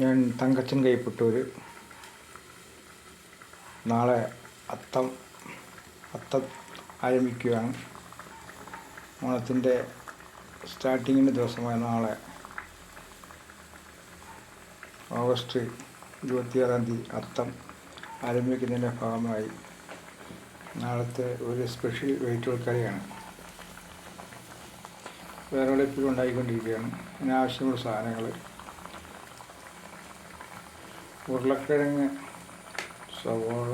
ഞാൻ തങ്കച്ചൻ കൈപ്പട്ടൂർ. നാളെ അത്തം ആരംഭിക്കുകയാണ്. ഓണത്തിൻ്റെ സ്റ്റാർട്ടിങ്ങിൻ്റെ ദിവസമായ നാളെ ഓഗസ്റ്റ് 26-ാം തീയതി അത്തം ആരംഭിക്കുന്നതിൻ്റെ ഭാഗമായി നാളത്തെ ഒരു സ്പെഷ്യൽ വെജിറ്റബിൾ കറിയാണ് വിറകടുപ്പിൽ ഉണ്ടാക്കിക്കൊണ്ടിരിക്കുകയാണ്. അതിനാവശ്യമുള്ള സാധനങ്ങൾ: ഉരുളക്കിഴങ്ങ്, സവോള,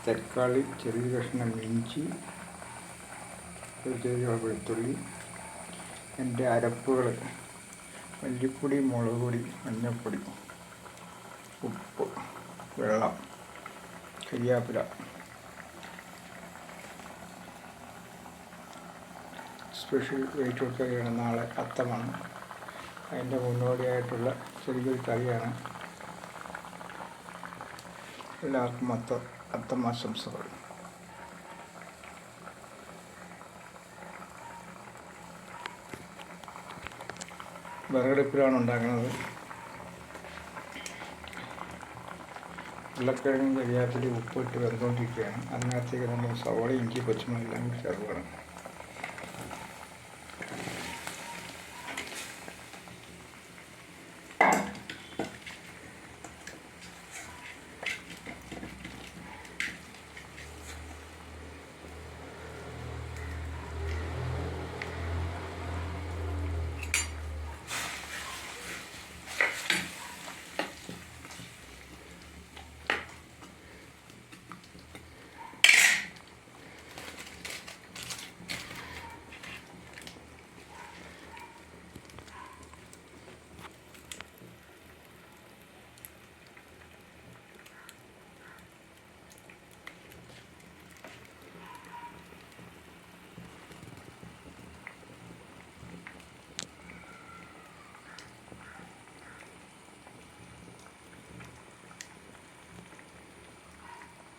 തക്കാളി, ചെറിയ കഷ്ണം ഇഞ്ചി, ഒരു ചെറിയ വെളുത്തുള്ളി. എൻ്റെ അരപ്പുകൾ: മല്ലിപ്പൊടി, മുളക് പൊടി, മഞ്ഞൾപ്പൊടി, ഉപ്പ്, വെള്ളം, കരിയാപ്പില. സ്പെഷ്യൽ വെജിറ്റബിൾ കറിയാണ്. നാളെ അത്തമാണ്. അതിൻ്റെ മുന്നോടിയായിട്ടുള്ള ചെറിയൊരു കറിയാണ്. എല്ലാവർക്കും അത്തം ആശംസകൾ. വിറകടുപ്പിലാണ് ഉണ്ടാക്കുന്നത്. ഉരുളക്കിഴങ്ങും കരിയാപ്പിലയും ഉപ്പിട്ട് വെന്തുകൊണ്ടിരിക്കുകയാണ്. അതിനകത്തേക്ക് നമ്മൾ സവോള, ഇഞ്ചി, പച്ചമുളക് എല്ലാം ചേർക്കണം.